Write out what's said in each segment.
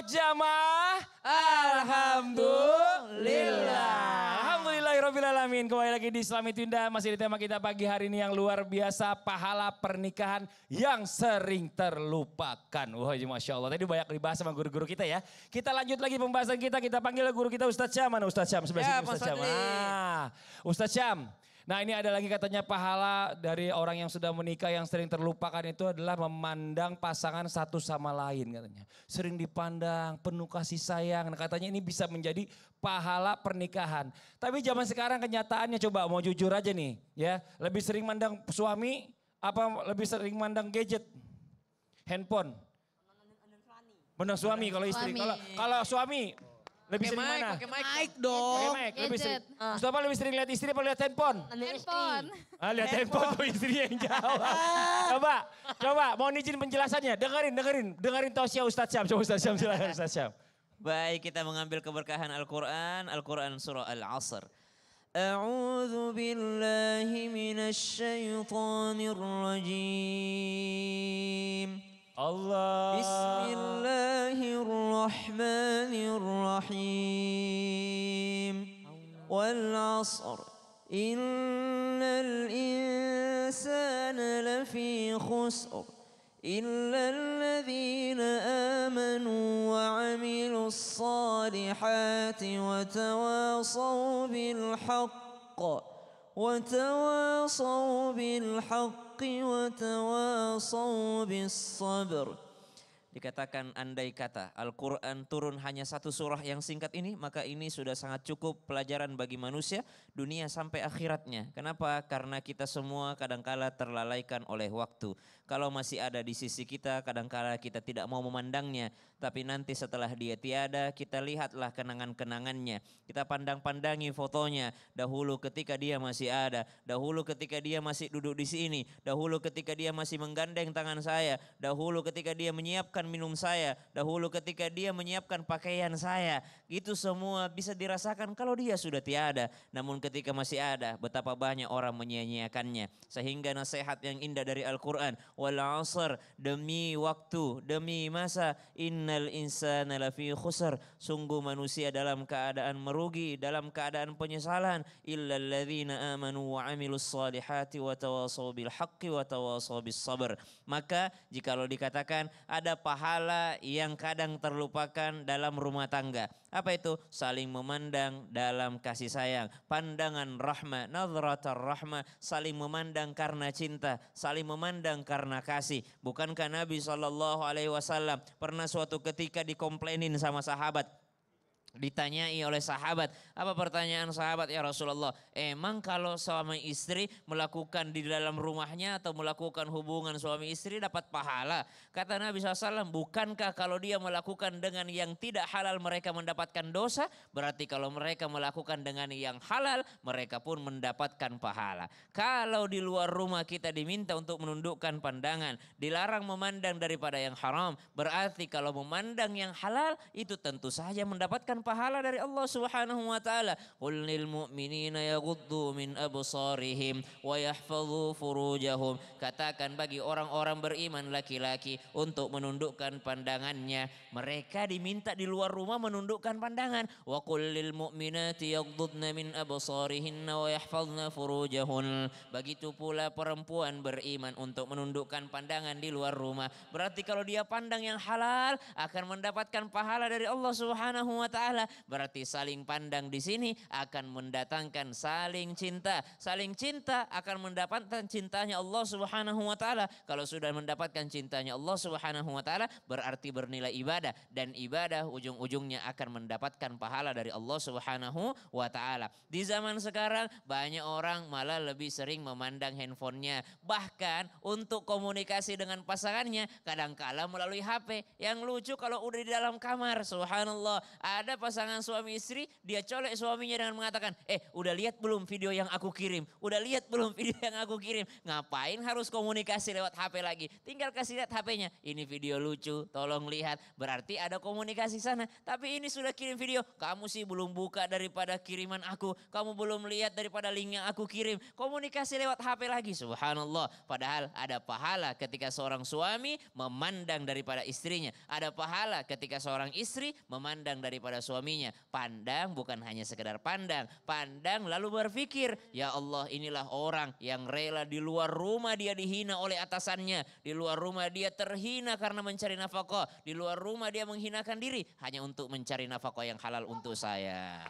Sok jamaah, alhamdulillah. Alhamdulillahirrabbilalamin. Kembali lagi di Islami Tunda, masih di tema kita pagi hari ini yang luar biasa, pahala pernikahan yang sering terlupakan. Wah, Masya Allah. Tadi banyak dibahas sama guru-guru kita ya. Kita lanjut lagi pembahasan kita panggil guru kita Ustadz Syam. Mana Ustadz Syam? Sebelah sini Ustadz Syam. Ustadz Syam. Nah, ini ada lagi katanya pahala dari orang yang sudah menikah yang sering terlupakan itu adalah memandang pasangan satu sama lain katanya. Sering dipandang, penuh kasih sayang. Nah, katanya ini bisa menjadi pahala pernikahan. Tapi zaman sekarang kenyataannya coba mau jujur aja nih ya. Lebih sering mandang suami apa lebih sering mandang gadget? Handphone. Mandang suami kalau istri. Kalau suami lebih sering mana? Pakai mic dong. Pakai mic. Lebih sering. Mustafa lebih sering lihat istri apa lihat handphone? Handphone. Lihat handphone tuh istrinya yang jawab. Coba mau izin penjelasannya. Dengerin tausiah Ustadz Syam. Coba Ustadz Syam silakan Ustadz Syam. Baik, kita mengambil keberkahan Al-Quran surah Al-Asr. A'udzu billahi minasyaitonir rajim. Allah. Bismillahirrahmanirrahim. Wal 'asr. Innal insana lafi khusr. Illa alladhina amanu wa 'amilus salihati wa tawasaw bil haqq. وتواصوا بالحق وتواصوا بالصبر. Dikatakan andai kata Al-Quran turun hanya satu surah yang singkat ini, maka ini sudah sangat cukup pelajaran bagi manusia dunia sampai akhiratnya. Kenapa? Karena kita semua kadangkala terlalaikan oleh waktu. Kalau masih ada di sisi kita, kadangkala kita tidak mau memandangnya. Tapi nanti setelah dia tiada, kita lihatlah kenangan-kenangannya. Kita pandang-pandangi fotonya. Dahulu ketika dia masih ada, dahulu ketika dia masih duduk di sini, dahulu ketika dia masih menggandeng tangan saya, dahulu ketika dia menyiapkan minum saya, dahulu ketika dia menyiapkan pakaian saya. Itu semua bisa dirasakan kalau dia sudah tiada. Namun ketika masih ada, betapa banyak orang menyia-nyiakannya. Sehingga nasihat yang indah dari Al-Quran, wal 'asr, demi waktu, demi masa, innal insana lafi khusr, sungguh manusia dalam keadaan merugi, dalam keadaan penyesalan, illal ladzina amanu wa 'amilus salihati wa tawasaw bil haqqi wa tawasaw bis sabr. Maka jikalau dikatakan ada pahala yang kadang terlupakan dalam rumah tangga. Apa itu? Saling memandang dalam kasih sayang. Pandangan rahmah, nadratar rahmah. Saling memandang karena cinta. Saling memandang karena kasih. Bukankah Nabi SAW pernah suatu ketika dikomplainin sama sahabat? Ditanyai oleh sahabat, apa pertanyaan sahabat ya Rasulullah? Emang kalau suami istri melakukan di dalam rumahnya atau melakukan hubungan suami istri dapat pahala? Kata Nabi SAW, bukankah kalau dia melakukan dengan yang tidak halal mereka mendapatkan dosa? Berarti kalau mereka melakukan dengan yang halal mereka pun mendapatkan pahala. Kalau di luar rumah kita diminta untuk menundukkan pandangan, dilarang memandang daripada yang haram, berarti kalau memandang yang halal itu tentu saja mendapatkan pahala dari Allah Subhanahu wa taala. Qul lil mu'minina yaghuddu min absarihim wa yahfazu furujahum. Katakan bagi orang-orang beriman laki-laki untuk menundukkan pandangannya. Mereka diminta di luar rumah menundukkan pandangan. Wa qul lil mu'minati yaghuddna min absarihinna wa yahfazna furujahun. Begitu pula perempuan beriman untuk menundukkan pandangan di luar rumah. Berarti kalau dia pandang yang halal akan mendapatkan pahala dari Allah Subhanahu wa taala. Berarti saling pandang di sini akan mendatangkan saling cinta. Saling cinta akan mendapatkan cintanya Allah Subhanahu wa taala. Kalau sudah mendapatkan cintanya Allah Subhanahu wa taala berarti bernilai ibadah, dan ibadah ujung-ujungnya akan mendapatkan pahala dari Allah Subhanahu wa taala. Di zaman sekarang banyak orang malah lebih sering memandang handphonenya. Bahkan untuk komunikasi dengan pasangannya kadangkala melalui HP. Yang lucu kalau udah di dalam kamar, subhanallah, ada ada pasangan suami istri, dia colek suaminya dengan mengatakan, udah lihat belum video yang aku kirim? Udah lihat belum video yang aku kirim? Ngapain harus komunikasi lewat HP lagi? Tinggal kasih lihat HP-nya. Ini video lucu, tolong lihat. Berarti ada komunikasi sana. Tapi ini sudah kirim video, kamu sih belum buka daripada kiriman aku. Kamu belum lihat daripada link yang aku kirim. Komunikasi lewat HP lagi, subhanallah. Padahal ada pahala ketika seorang suami memandang daripada istrinya. Ada pahala ketika seorang istri memandang daripada suaminya. Pandang bukan hanya sekedar pandang. Pandang lalu berpikir, ya Allah inilah orang yang rela di luar rumah dia dihina oleh atasannya. Di luar rumah dia terhina karena mencari nafkah. Di luar rumah dia menghinakan diri hanya untuk mencari nafkah yang halal untuk saya.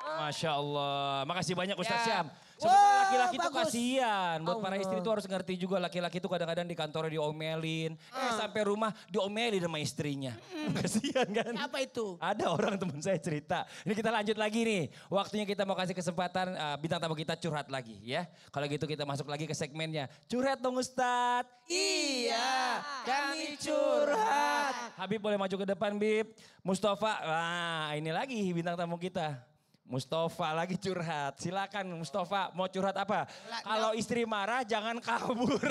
Masya Allah. Makasih banyak Ustaz Ya. Syam. Sebenarnya laki-laki itu bagus. kasihan. Buat para istri itu harus ngerti juga. Laki-laki itu kadang-kadang di kantornya diomelin. Sampai rumah diomelin sama istrinya. Kasihan kan. Apa itu? Ada orang teman saya cerita. Ini kita lanjut lagi nih. Waktunya kita mau kasih kesempatan bintang tamu kita curhat lagi ya. Kalau gitu kita masuk lagi ke segmennya. Curhat dong Ustadz. Iya, kami curhat. Habib boleh maju ke depan Bib. Mustafa, nah ini lagi bintang tamu kita. Mustafa lagi curhat. Silakan Mustafa, mau curhat apa? Kalau istri marah jangan kabur.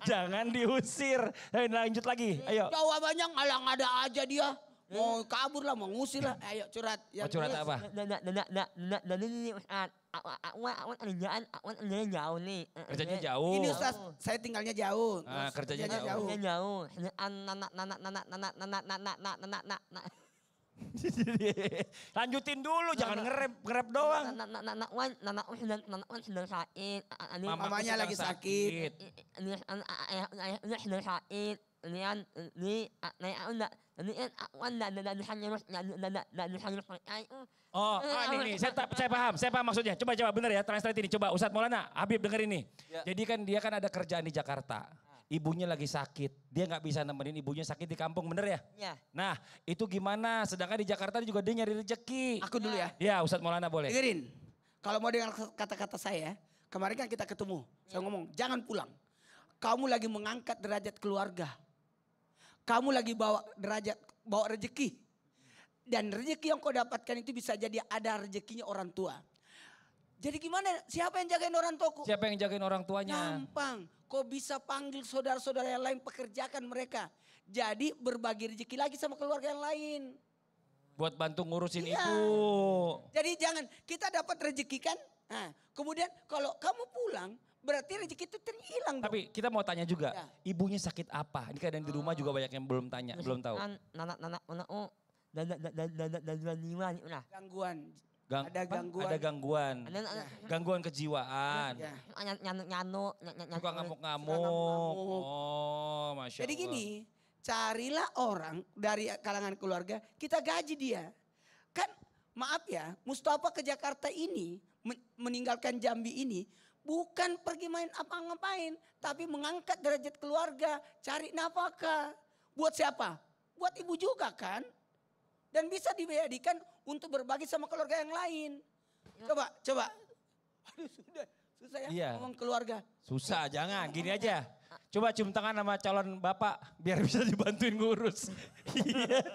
Jangan diusir. Lanjut lagi, ayo. Jawabannya ngalang ada aja dia. Mau kabur lah, mau ngusir lah. Ayo curhat. Mau curhat apa? Jauh nih. Kerjanya jauh. Ini Ustaz, saya tinggalnya jauh. Ah, kerjanya jauh. Jauh. Lanjutin dulu, jangan ngerep doang. Mamanya lagi sakit. Oh, ini saya paham maksudnya. Coba bener ya, translate ini. Coba Ustadz Maulana, Habib denger ini. Jadi kan dia kan ada kerjaan di Jakarta. Ibunya lagi sakit, dia nggak bisa nemenin ibunya sakit di kampung, bener ya? Ya. Nah, itu gimana? Sedangkan di Jakarta juga dia nyari rezeki. Aku dulu ya. Ya, Ustadz Maulana boleh. Dengerin. Kalau mau dengar kata-kata saya, kemarin kan kita ketemu. Saya ngomong, jangan pulang. Kamu lagi mengangkat derajat keluarga. Kamu lagi bawa rezeki. Dan rezeki yang kau dapatkan itu bisa jadi ada rezekinya orang tua. Jadi gimana? Siapa yang jagain orang tuaku? Siapa yang jagain orang tuanya? Gampang. Kau bisa panggil saudara-saudara yang lain, pekerjakan mereka. Jadi berbagi rezeki lagi sama keluarga yang lain. Buat bantu ngurusin Iya. ibu. Jadi jangan, kita dapat rezeki kan. Nah, kemudian kalau kamu pulang, berarti rezeki itu terhilang. dong. Tapi kita mau tanya juga, Ya. ibunya sakit apa? Ini kadang di rumah juga banyak yang belum tanya, belum tahu. Gangguan. Ada Ada gangguan. Ada gangguan. Gangguan kejiwaan. Ya. Suka ngamuk-ngamuk. ngamuk-ngamuk. Oh, Masya Jadi Allah. gini, carilah orang dari kalangan keluarga, kita gaji dia. Kan maaf ya, Mustafa ke Jakarta ini, meninggalkan Jambi ini, bukan pergi main apa-ngapain, tapi mengangkat derajat keluarga, cari nafkah. Buat siapa? Buat ibu juga kan? Dan bisa dijadikan untuk berbagi sama keluarga yang lain. Coba. Aduh susah ya Iya. ngomong keluarga. Susah, jangan. Gini aja. Coba cium tangan sama calon bapak biar bisa dibantuin ngurus. Iya.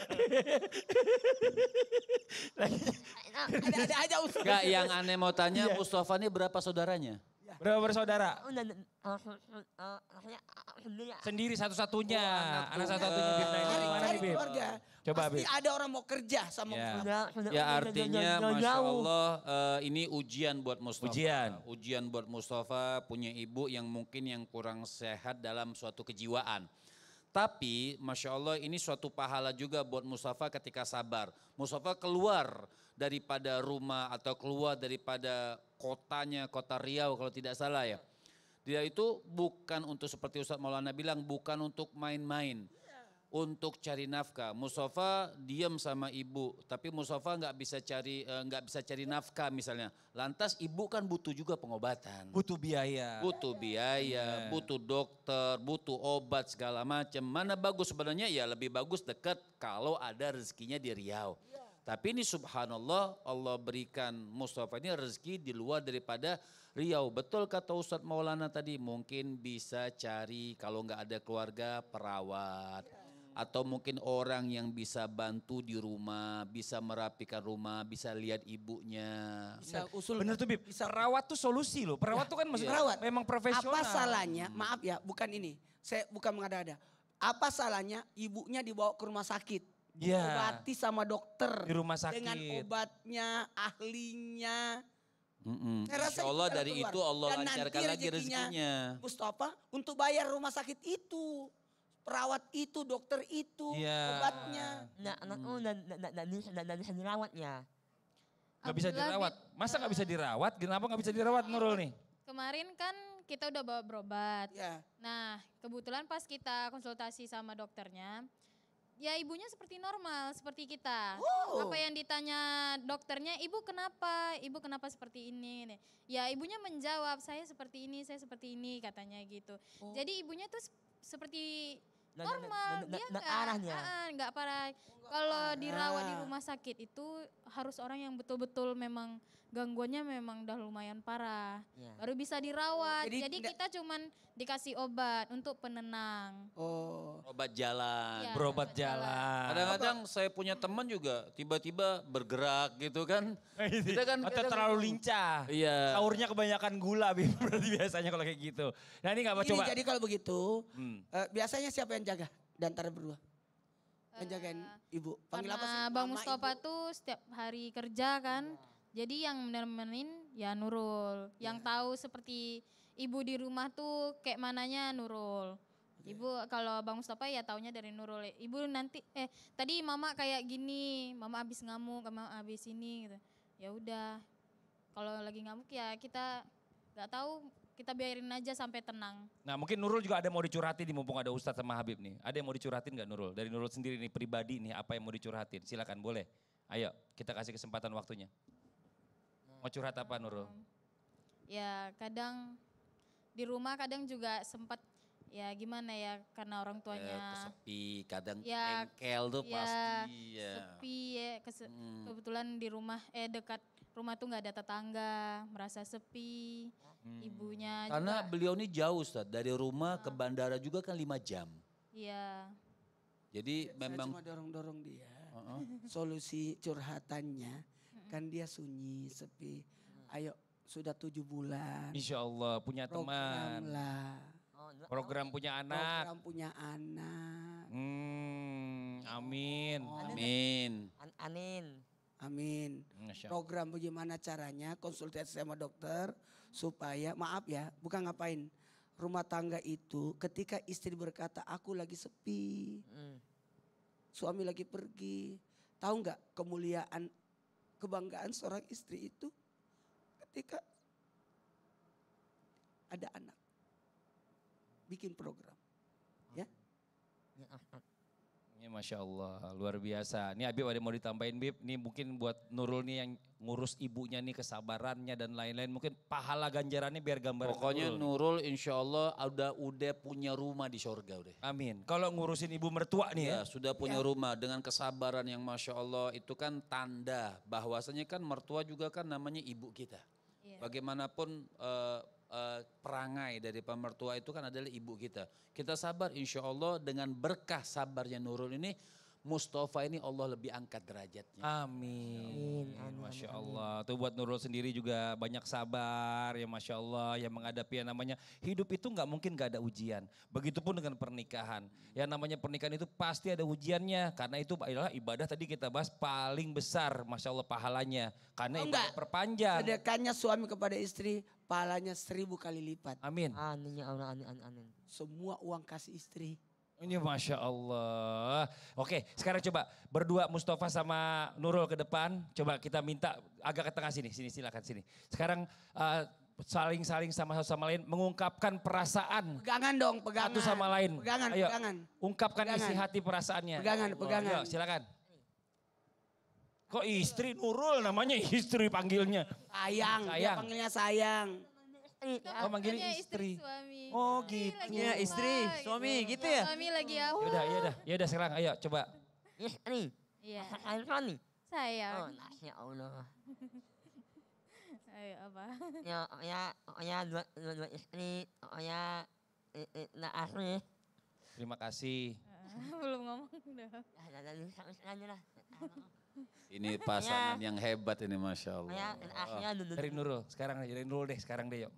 Ada aja usul. Enggak, yang aneh mau tanya Mustafa ini berapa saudaranya? Berapa bersaudara? Sendiri satu-satunya. Anak satu-satunya Bib. Nah, ini gimana Cari nih Bib? keluarga. Coba Pasti Bib. ada orang mau kerja sama Ya. Mustafa. Ya artinya Masya Allah ini ujian buat Mustafa. Ujian. Buat Mustafa punya ibu yang mungkin yang kurang sehat dalam suatu kejiwaan. Tapi Masya Allah ini suatu pahala juga buat Mustafa ketika sabar. Mustafa keluar daripada rumah atau keluar daripada kotanya, kota Riau kalau tidak salah ya. Dia itu bukan untuk seperti Ustadz Maulana bilang, bukan untuk main-main. Untuk cari nafkah. Mustafa diam sama ibu, tapi Mustafa nggak bisa cari nafkah misalnya. Lantas ibu kan butuh juga pengobatan. Butuh biaya. Butuh biaya, butuh dokter, butuh obat segala macam. Mana bagus sebenarnya? Ya lebih bagus dekat kalau ada rezekinya di Riau. Tapi ini subhanallah Allah berikan Mustafa ini rezeki di luar daripada Riau. Betul kata Ustadz Maulana tadi, mungkin bisa cari kalau nggak ada keluarga perawat. atau mungkin orang yang bisa bantu di rumah, bisa merapikan rumah, bisa lihat ibunya. Bisa usul. Bener tuh Bib, Bisa perawat tuh solusi loh. Perawat tuh kan maksudnya perawat. memang profesional. Apa salahnya, maaf ya, bukan ini. Saya bukan mengada-ada. Apa salahnya ibunya dibawa ke rumah sakit? Iya. Obati sama dokter. Di rumah sakit. Dengan obatnya, ahlinya. Saya rasa Insya Allah itu dari keluar. itu Allah Dan lancarkan nanti lagi rezekinya. Mustafa untuk bayar rumah sakit itu. Perawat itu, dokter itu, Iya. obatnya. Nggak bisa dirawatnya. Gak bisa Alhamdulillah, dirawat. Bib. Masa gak bisa dirawat? Kenapa gak bisa dirawat Nurul nih? Kemarin kan kita udah bawa berobat. Ya. Nah, kebetulan pas kita konsultasi sama dokternya, ya ibunya seperti normal, seperti kita. Oh. Apa yang ditanya dokternya, ibu kenapa seperti ini? Ya ibunya menjawab, saya seperti ini, katanya gitu. Jadi ibunya tuh seperti normal, dia arahnya. nggak parah. Kalau dirawat di rumah sakit itu harus orang yang betul-betul memang gangguannya memang udah lumayan parah. Iya. Baru bisa dirawat. Jadi Jadi nggak- kita cuman dikasih obat untuk penenang. Oh. Obat jalan. Iya, Berobat obat jalan. jalan. Kadang-kadang saya punya teman juga tiba-tiba bergerak gitu kan. Kita kan Atau kadang- terlalu lincah. Iya. Sahurnya kebanyakan gula Bib. Berarti biasanya kalau kayak gitu. Nah ini gak mau Ini coba. jadi kalau begitu, Hmm. biasanya siapa yang jaga di antara berdua? Yang jagain ibu. Panggil apa sih? Karena Bang Mama, Mustafa ibu? tuh setiap hari kerja kan. Jadi yang nemenin ya Nurul. Yang tahu seperti ibu di rumah tuh kayak mananya Nurul. Ibu kalau Bang Mustafa ya taunya dari Nurul. Ibu nanti tadi mama kayak gini, mama habis ngamuk, mama habis ini gitu. Ya udah. Kalau lagi ngamuk ya kita nggak tahu, kita biarin aja sampai tenang. Nah mungkin Nurul juga ada mau dicurhatin nih mumpung ada Ustadz sama Habib nih. Ada yang mau dicurhatin gak Nurul? Dari Nurul sendiri nih pribadi nih apa yang mau dicurhatin? Silakan boleh. Ayo kita kasih kesempatan waktunya. Mau curhat apa Nurul? Ya kadang di rumah kadang juga sempat ya gimana ya karena orang Ya, tuanya kesepi, kadang Ya, engkel tuh ya, pasti. Ya. sepi ya kebetulan di rumah dekat rumah tuh nggak ada tetangga, merasa sepi. Ibunya Karena juga beliau ini jauh Ustaz, dari rumah ke bandara juga kan 5 jam. ya Jadi Saya memang cuma dorong-dorong dia. Solusi curhatannya kan dia sunyi, sepi. Ayo sudah 7 bulan. Insya Allah punya Program teman. lah. Program punya anak. Program punya anak. Amin. amin. Anin. Amin. Masya Allah. Program bagaimana caranya konsultasi sama dokter supaya maaf ya bukan ngapain rumah tangga itu ketika istri berkata aku lagi sepi, suami lagi pergi, tahu nggak kemuliaan kebanggaan seorang istri itu ketika ada anak bikin program ya. Ya, Masya Allah, luar biasa. Ini Habib ada yang mau ditambahin Bib? Ini mungkin buat Nurul nih yang ngurus ibunya nih, kesabarannya dan lain-lain. Mungkin pahala ganjarannya biar gambar. Pokoknya Nurul insya Allah udah punya rumah di sorga udah. Amin. Kalau ngurusin ibu mertua nih ya. Ya, sudah punya rumah dengan kesabaran yang Masya Allah itu kan tanda bahwasanya kan mertua juga kan namanya ibu kita. Iya. Bagaimanapun perangai dari pemertua itu kan adalah ibu kita. Kita sabar insya Allah dengan berkah sabarnya Nurul ini Mustafa ini Allah lebih angkat derajatnya. Amin. Masya Allah. Tuh buat Nurul sendiri juga banyak sabar ya Masya Allah. Yang menghadapi yang namanya hidup itu nggak mungkin nggak ada ujian. Begitupun dengan pernikahan. Yang namanya pernikahan itu pasti ada ujiannya. Karena itu adalah ibadah tadi kita bahas paling besar Masya Allah pahalanya. Karena Oh, ibadah enggak. perpanjang. Sedekahnya suami kepada istri pahalanya 1000 kali lipat. Amin. Anin ya Allah, anin. Semua uang kasih istri. Ini Masya Allah. Oke sekarang coba berdua Mustafa sama Nurul ke depan. Coba kita minta agak ke tengah sini. Sini silakan sini. Sekarang saling sama satu sama lain mengungkapkan perasaan. Pegangan dong, pegangan. Satu sama lain. Pegangan, Ayo, pegangan. ungkapkan Pegangan. isi hati perasaannya. Pegangan, pegangan. Ayo silakan. Kok istri Nurul namanya istri panggilnya. Sayang, dia Sayang. panggilnya sayang. Oh manggil Makanya istri. suami. Oh Ini gitu. lagi Ya, apa istri, suami, gitu ya? Suami lagi apa? Yaudah sekarang ayo coba. Ini, Iya. Anin. Sayang. Oh, ya Allah. Ayo apa? Ya, dua istri, ya, nah asli. Terima kasih. Belum ngomong udah. Ini pasangan yang hebat ini Masya Allah. Dari Nurul, sekarang aja, dari Nurul deh, sekarang deh yuk.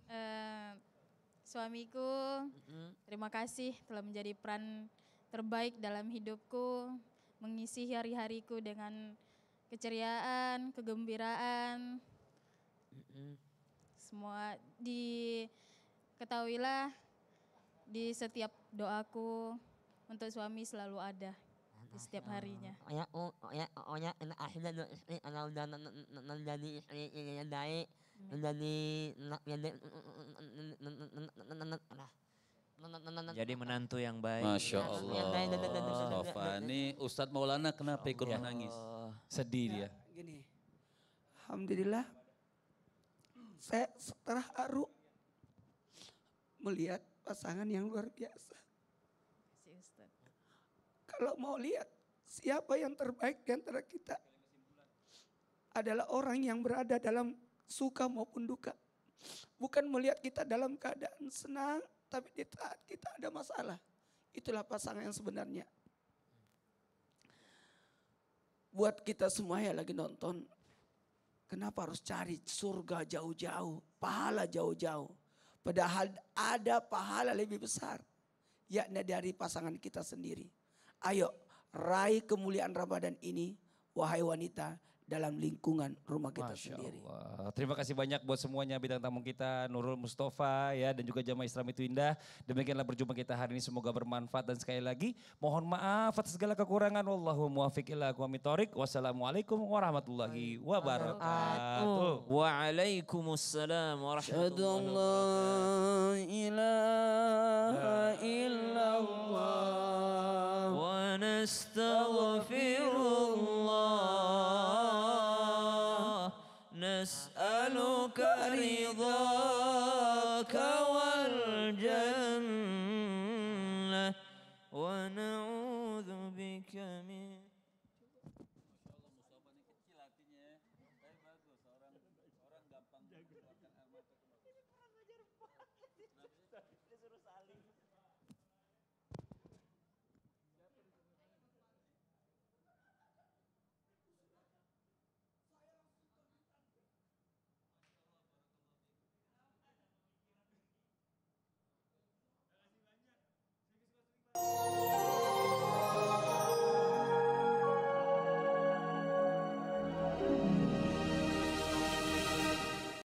Suamiku, terima kasih telah menjadi peran terbaik dalam hidupku, mengisi hari-hariku dengan keceriaan, kegembiraan. Semua diketahuilah di setiap doaku untuk suami selalu ada di setiap harinya. Jadi menantu yang baik. Masya Allah. Mustafa, ini Ustadz Maulana kenapa ikut menangis? Sedih dia. Gini, alhamdulillah saya terharu melihat pasangan yang luar biasa. Kasih Ustaz. Kalau mau lihat siapa yang terbaik di antara kita adalah orang yang berada dalam suka maupun duka. Bukan melihat kita dalam keadaan senang, tapi di saat kita ada masalah. Itulah pasangan yang sebenarnya. Buat kita semua yang lagi nonton, kenapa harus cari surga jauh-jauh, pahala jauh-jauh. Padahal ada pahala lebih besar, yakni dari pasangan kita sendiri. Ayo raih kemuliaan Ramadan ini, wahai wanita, dalam lingkungan rumah kita Masya sendiri. Allah. Terima kasih banyak buat semuanya bintang tamu kita, Nurul Mustafa ya, dan juga Jamaah Islam Itu Indah. Demikianlah perjumpaan kita hari ini, semoga bermanfaat dan sekali lagi mohon maaf atas segala kekurangan. Wallahu muwaffiq ila aqwamit thoriq. Wassalamualaikum warahmatullahi wabarakatuh. Waalaikumsalam warahmatullahi wabarakatuh. La ilaha illallah Wa nastaghfirullah. نسألك رضاك والجنة ونعوذ بك من